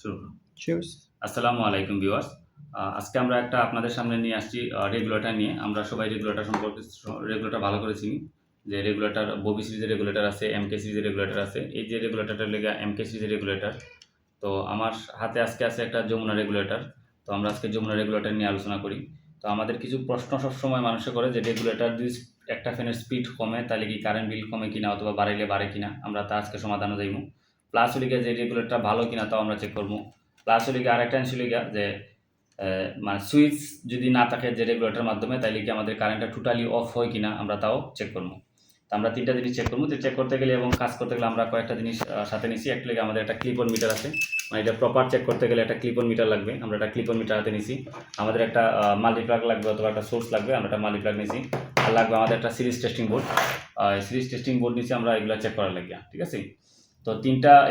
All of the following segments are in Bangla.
শুরু। Cheers. আসসালামু আলাইকুম ভিউয়ার্স। আজকে আমরা একটা আপনাদের সামনে নিয়ে আসছি রেগুলেটর নিয়ে। আমরা সবাই রেগুলেটর সম্পর্কে রেগুলেটর ভালো করে চিনি। যে রেগুলেটর ববি সিরিজের রেগুলেটর আছে, এমকে সিরিজের রেগুলেটর আছে। এই যে রেগুলেটরটা লেগে এমকে সিরিজের রেগুলেটর। তো আমার হাতে আজকে আছে একটা যমুনা রেগুলেটর। তো আমরা আজকে যমুনা রেগুলেটর নিয়ে আলোচনা করি। তো আমাদের কিছু প্রশ্ন সবসময় মানুষে করে যে রেগুলেটর যদি একটা ফ্যানের স্পিড কমে তাহলে কি কারেন্ট বিল কমে কিনা অথবা বাড়াইলে বাড়ে কিনা, আমরা তা আজকে সমাধানে যাইব। প্লাস হলে যে রেগুলেটরটা ভালো কিনা তাও আমরা চেক করবো। প্লাস হলে আরেকটা জিনিস হলে যে মানে সুইচ যদি না থাকে যে রেগুলেটরের মাধ্যমে তাইলে কি আমাদের কারেন্টটা টোটালি অফ হয় কিনা আমরা তাও চেক করবো। তো আমরা তিনটা জিনিস চেক করবো। তো চেক করতে গেলে এবং কাজ করতে গেলে আমরা কয়েকটা জিনিস সাথে নিছি। একটা লেগে আমাদের একটা ক্লিপ অন মিটার আছে, মানে এটা প্রপার চেক করতে গেলে একটা ক্লিপ অন মিটার লাগবে। আমরা একটা ক্লিপ অন মিটার হাতে নিছি। আমাদের একটা মাল্টিপ্লাগ লাগবে অথবা একটা সোর্স লাগবে, আমরা একটা মাল্টিপ্লাগ নিছি। আর লাগবে আমাদের একটা series testing board. Series testing board নিছি আমরা এগুলো চেক করার লাগিয়া, ঠিক আছে। তো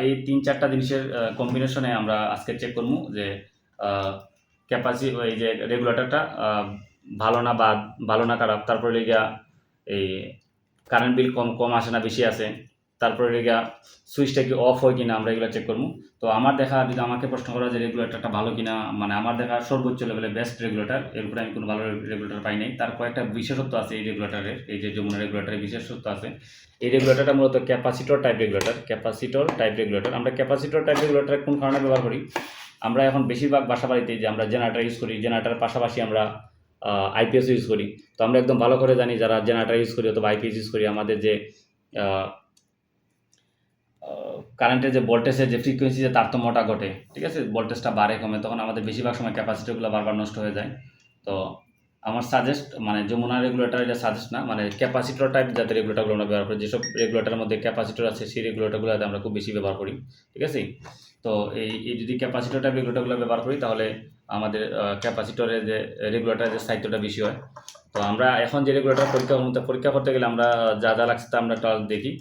এই তিন চারটা জিনিসের কম্বিনেশনে আমরা আজকে চেক করবো যে ক্যাপাসিটি এই যে রেগুলেটরটা ভালো না খারাপ, তারপরে লেগা এই কারেন্ট বিল কম আসে না বেশি আসে, তারপরে লেগা সুইচটা কি অফ হয় কিনা আমরা এগুলো চেক করবো। তো আমার দেখা যদি আমাকে প্রশ্ন করা যে রেগুলেটরটা ভালো কিনা, মানে আমার দেখা সর্বোচ্চ লেভেলে বেস্ট রেগুলেটর, এরপরে আমি কোনো ভালো রেগুলেটর পাই নাই। তার কয়েকটা বিশেষত্ব আছে এই রেগুলেটরের, এই যে যমুনা রেগুলেটরের বিশেষত্ব আছে। এই রেগুলেটরটা মূলত ক্যাপাসিটর টাইপ রেগুলেটর। আমরা ক্যাপাসিটর টাইপ রেগুলেটর কোন কারণে ব্যবহার করি? আমরা এখন বেশিরভাগ বাসা বাড়িতে যে আমরা জেনারেটর ইউজ করি, জেনারেটারের পাশাপাশি আমরা আইপিএস ইউজ করি। তো আমরা একদম ভালো করে জানি যারা জেনারেটর ইউজ করি অথবা আইপিএস ইউজ করি, আমাদের যে কারেন্টের যে ভোল্টেজের যে ফ্রিকোয়েন্সি যে তারতম্যটা ঘটে, ঠিক আছে, ভোল্টেজটা বাড়ে কমে, তখন আমাদের বেশিরভাগ সময় ক্যাপাসিটরগুলো বারবার নষ্ট হয়ে যায়। তো আমার সাজেস্ট মানে যমুনা রেগুলেটর এটা সাজেস্ট না, মানে ক্যাপাসিটর টাইপ যাতে রেগুলেটরগুলো আমরা ব্যবহার করি, যেসব রেগুলেটরের মধ্যে ক্যাপাসিটর আছে সেই রেগুলেটরগুলোতে আমরা খুব বেশি ব্যবহার করি, ঠিক আছে। তো এই যদি ক্যাপাসিটর টাইপ রেগুলেটরগুলো ব্যবহার করি তাহলে আমাদের ক্যাপাসিটরের যে রেগুলেটরের যে স্থায়িত্বটা বেশি হয়। তো আমরা এখন যে রেগুলেটর পরীক্ষা করতে গেলে আমরা যা লাগছে তা আমরা দেখি।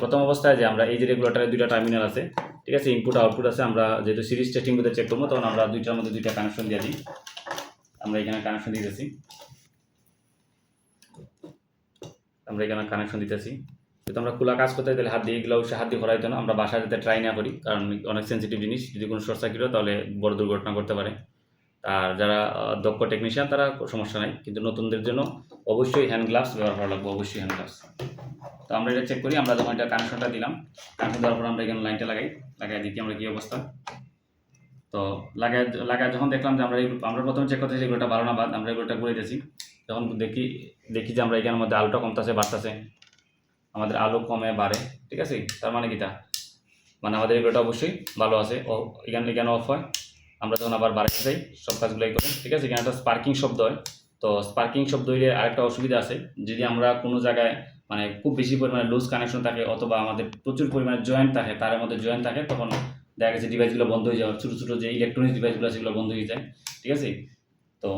প্রথম অবস্থায় যে আমরা এই যে রেগুলেটরের দুইটা টার্মিনাল আছে, ঠিক আছে, ইনপুট আউটপুট আছে। আমরা যেহেতু সিরিজ টেস্টিং করতে চেক করবো তখন আমরা দুইটার মধ্যে দুইটা কানেকশন দিয়ে দিই। আমরা এখানে কানেকশন দিতেছি, যেহেতু আমরা খোলা কাজ করতে গেলে হাত দিয়ে এগুলো অবশ্যই হাত দিয়ে ঘোরাইতে না, আমরা বাসায় যাতে ট্রাই না করি, কারণ অনেক সেন্সিটিভ জিনিস, যদি কোনো শর্ট সার্কিট হয় তাহলে বড় দুর্ঘটনা করতে পারে। আর যারা দক্ষ টেকনিশিয়ান তারা সমস্যা নাই, কিন্তু নতুনদের জন্য অবশ্যই হ্যান্ড গ্লাভস ব্যবহার করা লাগবে, অবশ্যই হ্যান্ড গ্লাভস। তো আমরা এটা চেক করি। আমরা যখন এটা কানেকশনটা দিলাম, কানেকশন দেওয়ার পর আমরা এখানে লাইনটা লাগাই দেখি আমরা কী অবস্থা। তো লাগায় যখন দেখলাম যে আমরা প্রথমে চেক করতেছি এগুলোটা ভালো না বাদ, আমরা এগুলোটা ঘুরে দিয়েছি। যখন দেখি যে আমরা এখানের মধ্যে আলোটা কমতেছে বাড়তেছে, আমাদের আলো কমে বাড়ে, ঠিক আছে। তার মানে কিটা, মানে আমাদের এগুলোটা অবশ্যই ভালো আছে। এখানে অফ হয়, আমরা যখন আবার বাড়াইতে চাই সব কাজগুলোই করে, ঠিক আছে। এখানে একটা স্পার্কিং শব্দ হয়। তো স্পার্কিং শব্দ হইলে আরেকটা অসুবিধা আছে, যদি আমরা কোনো জায়গায় মানে খুব বেশি পরিমাণে লুজ কানেকশন থাকে অথবা আমাদের প্রচুর পরিমাণে জয়েন্ট থাকে, তার মধ্যে জয়েন্ট থাকে, তখন দেখা গেছে ডিভাইসগুলো বন্ধ হয়ে যাওয়ার, ছোটো ছোটো যে ইলেকট্রনিক্স ডিভাইসগুলো সেগুলো বন্ধ হয়ে যায়, ঠিক আছে। তো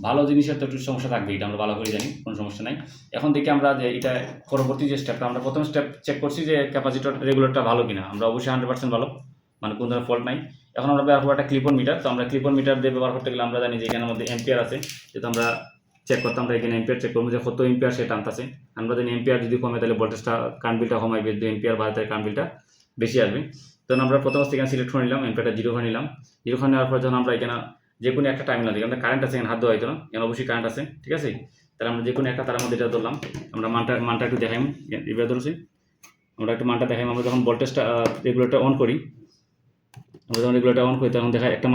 ভালো জিনিসের তো একটু সমস্যা থাকবে, এটা আমরা ভালো করে জানি, কোনো সমস্যা নাই। এখন দেখি আমরা যে এটা পরবর্তী যে স্টেপটা, আমরা প্রথম স্টেপ চেক করছি যে ক্যাপাসিটর রেগুলেটরটা ভালো কিনা, আমরা অবশ্যই 100% ভালো, মানে কোনো ধরনের ফল্ট নাই। এখন আমরা ব্যবহার করবো একটা ক্লিপ অন মিটার। তো আমরা ক্লিপ অন মিটার দিয়ে ব্যবহার করতে গেলে আমরা জানি যে এখানের মধ্যে এম্পিয়ার আছে, যেহেতু আমরা চেক করতাম, আমরা এখানে এম্পিয়ার চেক করবো যে কত এম্পিয়ার সে টানতেছে। আমরা জানি এম্পিয়ার যদি কমে তাহলে ভোল্টেজটা কারেন্ট বিলটা কমাইবে, যদি এম্পিয়ার বাড়ে তাহলে কারেন্ট বিলটা বেশি আসবে। তখন আমরা প্রথম এখানে সিলেক্ট করে নিলাম, এম্পিয়ারটা 0 করে নিলাম। 0 করে নেওয়ার পর যখন আমরা এখানে যে কোনো একটা টার্মিনাল দিই, আমরা কারেন্ট আছে, এখানে হাত দেওয়া হইতো না, এখানে অবশ্যই কারেন্ট আছে, ঠিক আছে। তাহলে আমরা যে কোনো একটা তার মধ্যে এটা ধরলাম। আমরা মানটা একটু দেখাইম, এবার ধরছি আমরা একটু মানটা দেখাইম। আমরা যখন ভোল্টেজটা রেগুলেটর অন করি, আমরা যখন রেগুলেটর অন করি তখন একটা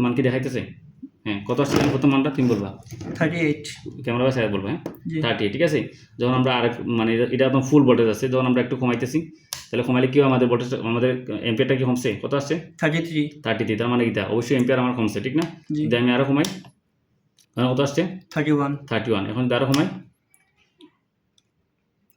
মান কি দেখাইতেছে? হ্যাঁ, কত আসছে প্রথম মানটা তুমি বলবা? 38। ক্যামেরা বাই সাইড বলবো, হ্যাঁ 30, ঠিক আছে। যখন আমরা মানে এটা একদম ফুল ভোল্টেজ আছে, যখন আমরা একটু কমাইতেছি তাহলে কমাইলে কি আমাদের ভোল্টেজ, আমাদের এম্পিয়ারটা কি কমছে? কত আসছে? 33। তার মানে কিটা অবশ্যই এম্পিয়ার আমার কমছে, ঠিক না? যদি আমি আরো কমাই কত আসছে? 31। এখন আরো কমাই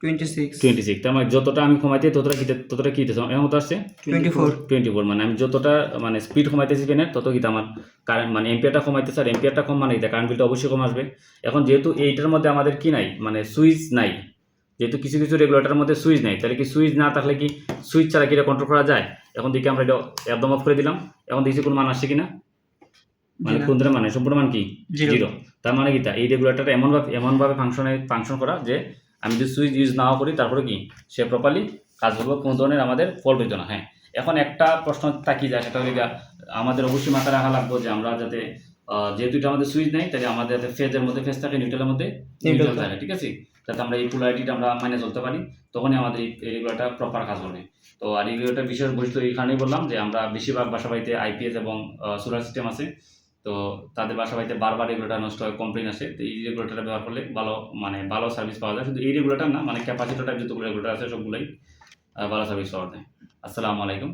26। তার মানে যতটা আমি কমাইতে ততটা কি এখন কত আসছে? 24। মানে আমি যতটা মানে স্পিড কমাইতেছি ফ্যানের তত কি আমার কারেন্ট মানে এম্পিয়ারটা কমাইতেছে, আর এম্পিয়ারটা কম মানে এটা কারেন্ট বিলটা অবশ্যই কম আসবে। এখন যেহেতু এইটার মধ্যে আমাদের কি নাই, মানে সুইচ নাই, যেহেতু কিছু রেগুলেটরের মধ্যে সুইচ নাই, তাহলে কি সুইচ না থাকলে কি সুইচ ছাড়া কি এটা কন্ট্রোল করা যায়? এখন দেখি আমরা এটা একদম অফ করে দিলাম, এখন দেখছি কোনো মান আসছে কিনা, মানে কোন ধরনের মানে সম্পূর্ণ মান কি 0। তার মানে কি এই রেগুলেটরটা এমনভাবে ফাংশন করা যে আমি যদি সুইচ ইউজ নাও করি তারপরে কি সে প্রপারলি কাজ করবো, কোনো ধরনের আমাদের ফল্ট হইতো না। হ্যাঁ, এখন একটা প্রশ্ন থাকি যায়, সেটা হলো আমাদের অবশ্যই মাথায় রাখা লাগবে যে আমরা যাতে যেহেতু এটা আমাদের সুইচ নাই, তাহলে আমাদের যাতে ফেজের মধ্যে ফেজ থাকে, নিউট্রালের মধ্যে নিউট্রাল থাকে, ঠিক আছে? যাতে আমরা এই পোলারিটিটা আমরা মাইনে চলতে পারি, তখনই আমাদের এই রেগুলেটর প্রপার কাজ করবে। তো আর রেগুলেটর বিষয়ের বৈশিষ্ট্য এইখানেই বললাম যে আমরা বেশিরভাগ বাসা বাড়িতে আইপিএস এবং সোলার সিস্টেম আছে। তো তাদের বাসা বাড়িতে বারবার রেগুলেটর নষ্ট হয়, কমপ্লেন আসে। তো এই রেগুলেটরটা ব্যবহার করলে ভালো সার্ভিস পাওয়া যায়। শুধু এই রেগুলেটর না, ক্যাপাসিটর টাইপ যতগুলো রেগুলেটর আছে সবগুলোই ভালো সার্ভিস পাওয়া যায়। আসসালামু আলাইকুম।